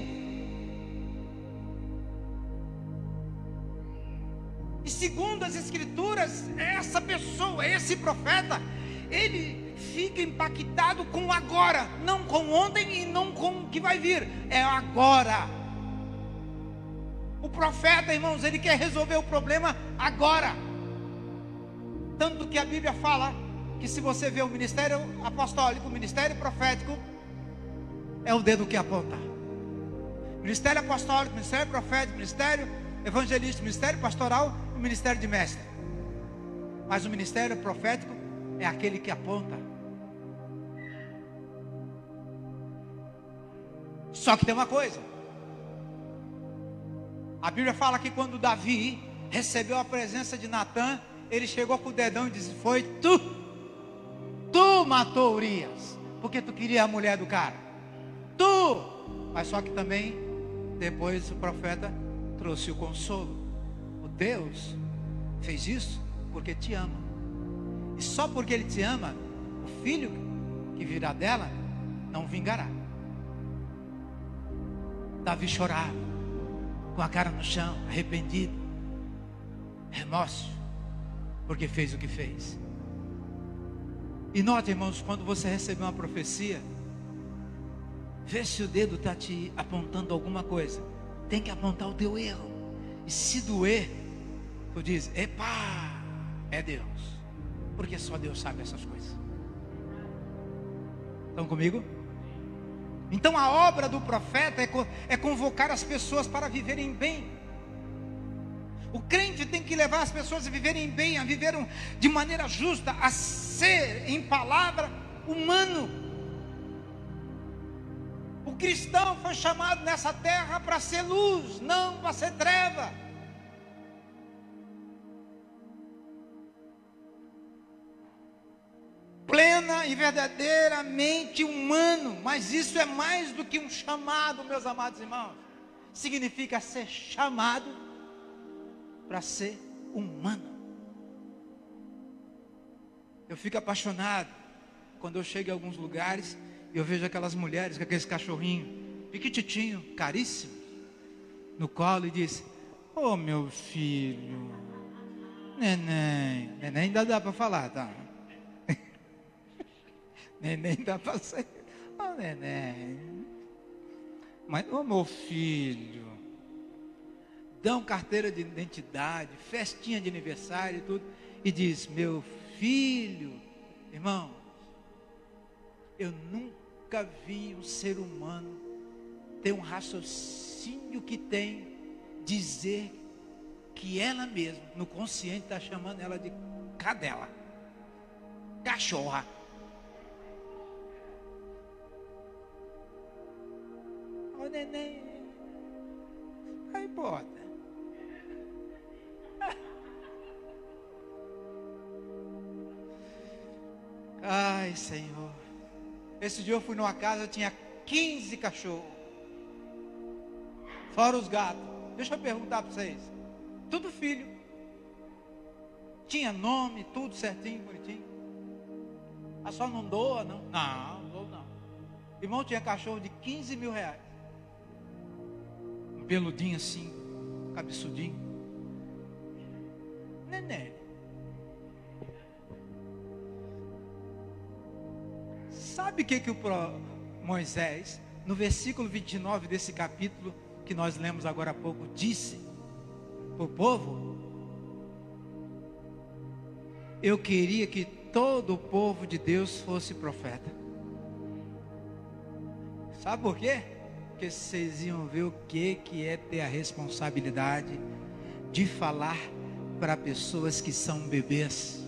E segundo as Escrituras, essa pessoa, esse profeta, ele fica impactado com o agora, não com ontem e não com o que vai vir, é agora. O profeta, irmãos, ele quer resolver o problema agora. Tanto que a Bíblia fala que se você vê o ministério apostólico, o ministério profético, é o dedo que aponta. Ministério apostólico, ministério profético, ministério evangelista, ministério pastoral e ministério de mestre. Mas o ministério profético é aquele que aponta. Só que tem uma coisa. A Bíblia fala que quando Davi recebeu a presença de Natã, ele chegou com o dedão e disse, foi tu matou Urias, porque tu queria a mulher do cara, mas só que também depois o profeta trouxe o consolo. O Deus fez isso porque te ama, e só porque ele te ama, o filho que virá dela não vingará. Davi chorava, com a cara no chão, arrependido, remorso, porque fez o que fez. E note, irmãos, quando você recebe uma profecia, vê se o dedo está te apontando alguma coisa. Tem que apontar o teu erro. E se doer, tu diz, epa, é Deus. Porque só Deus sabe essas coisas. Estão comigo? Então a obra do profeta é convocar as pessoas para viverem bem. O crente tem que levar as pessoas a viverem bem, a viver de maneira justa, a ser, em palavra, humano. O cristão foi chamado nessa terra para ser luz, não para ser treva. Plena e verdadeiramente humano, mas isso é mais do que um chamado, meus amados irmãos. Significa ser chamado para ser humano. Eu fico apaixonado quando eu chego em alguns lugares e eu vejo aquelas mulheres com aqueles cachorrinhos pequititinho, caríssimo, no colo, e diz, Ô meu filho, neném ainda dá para falar, tá? Neném dá para sair. Ô neném. Mas, ô meu filho, dão carteira de identidade, festinha de aniversário e tudo, e diz, meu filho, irmão, eu nunca vi um ser humano ter um raciocínio que tem, dizer que ela mesma, no consciente, está chamando ela de cadela, cachorra. Ô neném, aí bota. Ai, Senhor. Esse dia eu fui numa casa, tinha 15 cachorros. Fora os gatos. Deixa eu perguntar para vocês. Tudo filho. Tinha nome, tudo certinho, bonitinho. Ah, só não doa, não? Não, dou não. Irmão, tinha cachorro de 15 mil reais. Um peludinho assim, cabeçudinho. Neném. Sabe o que o Moisés, no versículo 29 desse capítulo, que nós lemos agora há pouco, disse para o povo? Eu queria que todo o povo de Deus fosse profeta. Sabe por quê? Porque vocês iam ver o que é ter a responsabilidade de falar para pessoas que são bebês.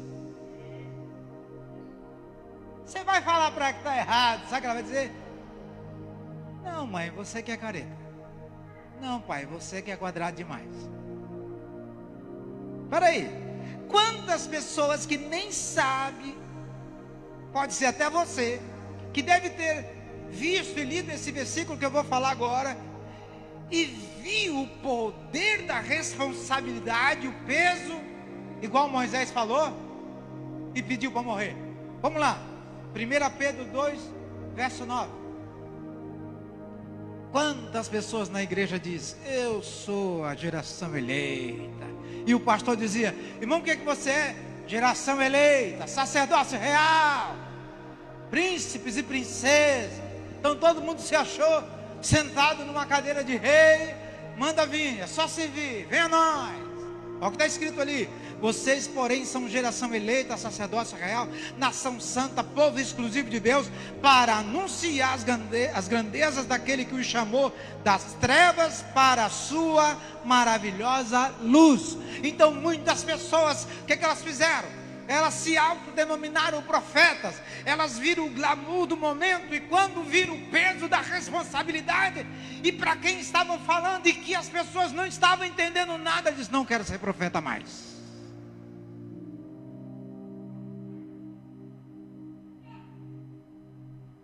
Você vai falar para que está errado, sabe o que ela vai dizer? Não, mãe, você que é careta. Não, pai, você que é quadrado demais. Espera aí, quantas pessoas que nem sabem, pode ser até você, que deve ter visto e lido esse versículo que eu vou falar agora, e viu o poder da responsabilidade, o peso, igual Moisés falou, e pediu para morrer. Vamos lá, 1 Pedro 2, verso 9. Quantas pessoas na igreja dizem, eu sou a geração eleita, e o pastor dizia, irmão, o que você é? Geração eleita, sacerdócio real, príncipes e princesas. Então todo mundo se achou sentado numa cadeira de rei. Manda vir, é só servir, venha nós. Olha o que está escrito ali. Vocês, porém, são geração eleita, sacerdócio real, nação santa, povo exclusivo de Deus, para anunciar as grandezas daquele que os chamou das trevas para a sua maravilhosa luz. Então muitas pessoas, o que elas fizeram? Elas se autodenominaram profetas. Elas viram o glamour do momento, e quando viram o peso da responsabilidade, e para quem estavam falando, e que as pessoas não estavam entendendo nada, diz, não quero ser profeta mais.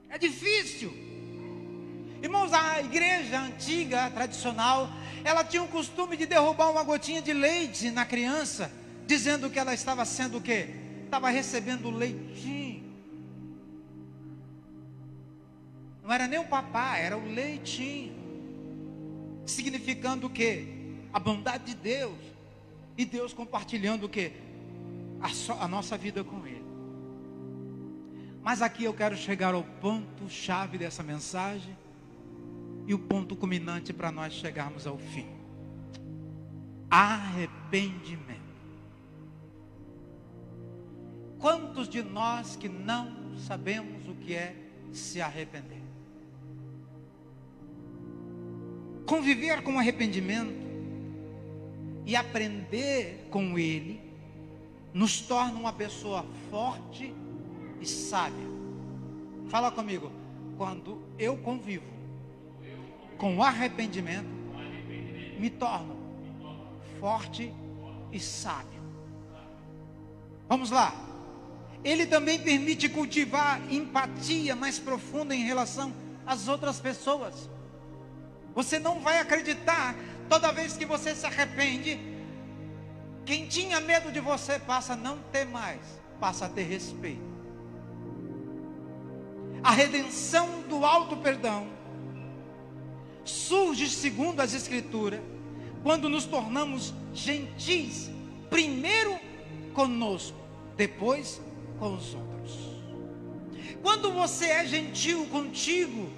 É difícil. Irmãos, a igreja antiga, tradicional, ela tinha o costume de derrubar uma gotinha de leite na criança, dizendo que ela estava sendo o quê? Estava recebendo leitinho. Não era nem o papai, era o leitinho. Significando o quê? A bondade de Deus. E Deus compartilhando o quê? A nossa vida com Ele. Mas aqui eu quero chegar ao ponto-chave dessa mensagem, e o ponto culminante para nós chegarmos ao fim. Arrependimento. Quantos de nós que não sabemos o que é se arrepender? Conviver com arrependimento e aprender com ele nos torna uma pessoa forte e sábia. Fala comigo. Quando eu convivo com arrependimento, me torno forte e sábio. Vamos lá. Ele também permite cultivar empatia mais profunda em relação às outras pessoas. Você não vai acreditar, toda vez que você se arrepende, quem tinha medo de você passa a não ter mais, passa a ter respeito. A redenção do auto perdão surge, segundo as Escrituras, quando nos tornamos gentis, primeiro conosco, depois com os outros. Quando você é gentil contigo,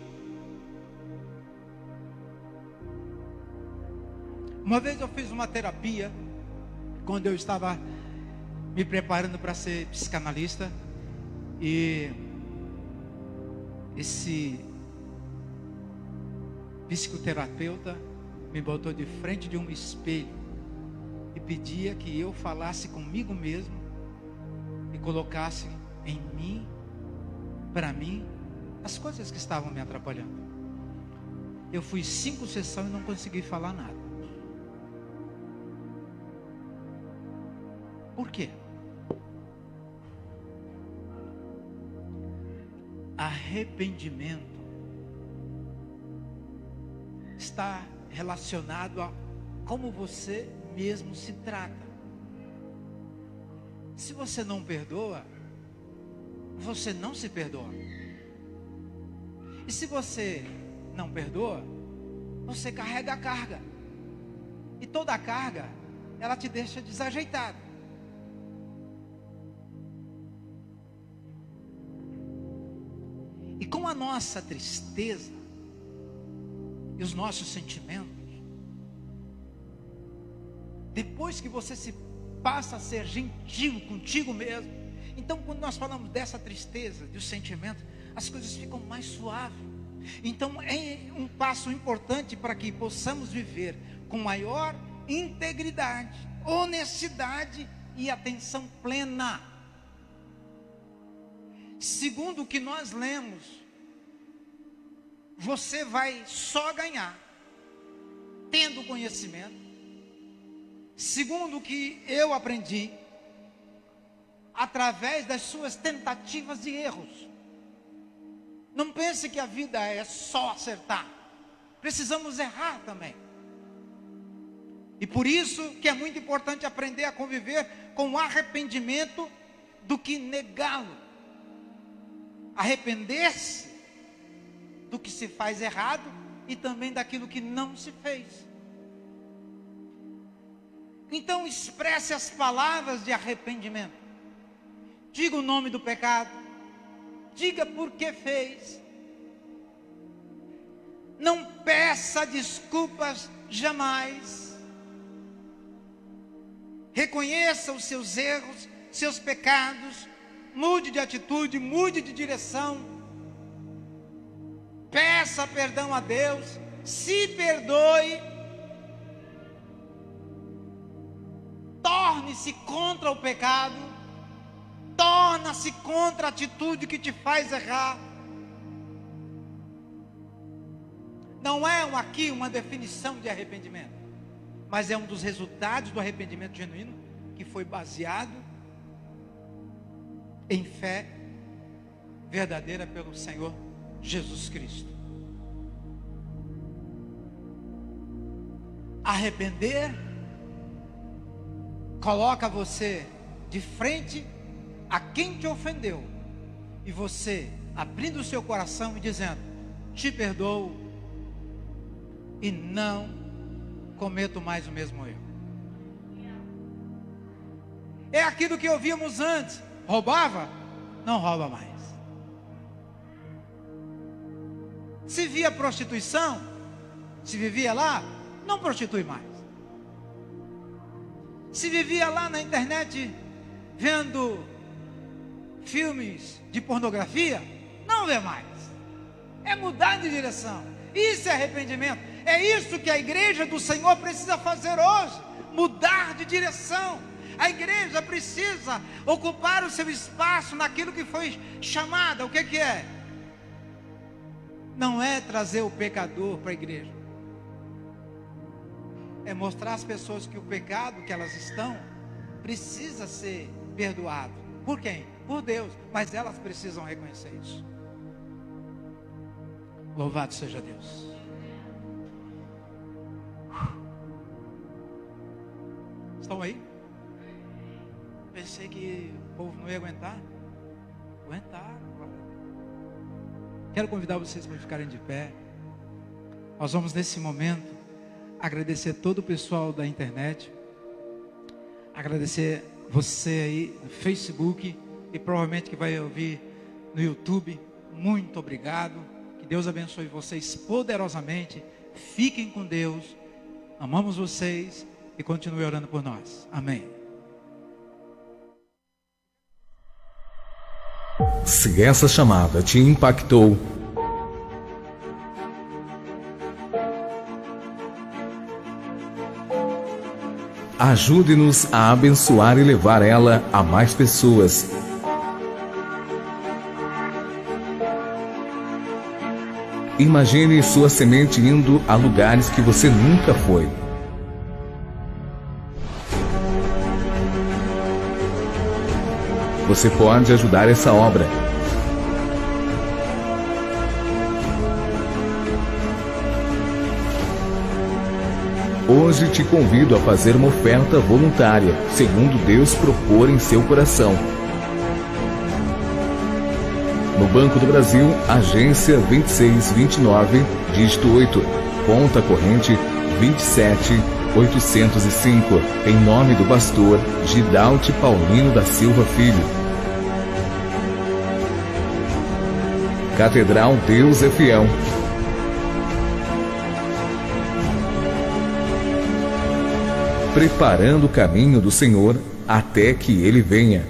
uma vez eu fiz uma terapia, quando eu estava me preparando para ser psicanalista, e esse psicoterapeuta me botou de frente de um espelho e pedia que eu falasse comigo mesmo e colocasse em mim, para mim, as coisas que estavam me atrapalhando. Eu fui 5 sessões e não consegui falar nada. Por quê? Arrependimento está relacionado a como você mesmo se trata. Se você não perdoa, você não se perdoa. E se você não perdoa, você carrega a carga. E toda a carga, ela te deixa desajeitado. E com a nossa tristeza e os nossos sentimentos, depois que você se passa a ser gentil contigo mesmo, então quando nós falamos dessa tristeza, dos sentimentos, as coisas ficam mais suaves. Então é um passo importante para que possamos viver com maior integridade, honestidade e atenção plena. Segundo o que nós lemos, você vai só ganhar tendo conhecimento. Segundo o que eu aprendi, através das suas tentativas e erros. Não pense que a vida é só acertar. Precisamos errar também. E por isso que é muito importante aprender a conviver com o arrependimento do que negá-lo. Arrepender-se do que se faz errado e também daquilo que não se fez. Então expresse as palavras de arrependimento. Diga o nome do pecado. Diga por que fez. Não peça desculpas jamais. Reconheça os seus erros, seus pecados. Mude de atitude, mude de direção. Peça perdão a Deus. Se perdoe. Torne-se contra o pecado. Torna-se contra a atitude que te faz errar. Não é aqui uma definição de arrependimento, mas é um dos resultados do arrependimento genuíno, que foi baseado em fé verdadeira pelo Senhor Jesus Cristo. Arrepender coloca você de frente a quem te ofendeu, e você abrindo o seu coração e dizendo: te perdoo e não cometo mais o mesmo erro. É aquilo que ouvíamos antes. Roubava? Não rouba mais. Se via prostituição, se vivia lá, não prostitui mais. Se vivia lá na internet vendo filmes de pornografia, não vê mais. É mudar de direção. Isso é arrependimento. É isso que a igreja do Senhor precisa fazer hoje. Mudar de direção. A igreja precisa ocupar o seu espaço naquilo que foi chamada. O que é? Não é trazer o pecador para a igreja. É mostrar às pessoas que o pecado que elas estão precisa ser perdoado. Por quem? Por Deus. Mas elas precisam reconhecer isso. Louvado seja Deus. Estão aí? Pensei que o povo não ia aguentar. Aguentaram. Quero convidar vocês para ficarem de pé. Nós vamos nesse momento agradecer todo o pessoal da internet, agradecer você aí no Facebook e provavelmente que vai ouvir no YouTube. Muito obrigado, que Deus abençoe vocês poderosamente, fiquem com Deus, amamos vocês e continue orando por nós, amém. Se essa chamada te impactou, ajude-nos a abençoar e levar ela a mais pessoas. Imagine sua semente indo a lugares que você nunca foi. Você pode ajudar essa obra. Hoje te convido a fazer uma oferta voluntária, segundo Deus propor em seu coração. No Banco do Brasil, agência 2629, dígito 8, conta corrente 27805, em nome do pastor Gidalte Paulino da Silva Filho. Catedral Deus é Fiel. Preparando o caminho do Senhor até que Ele venha.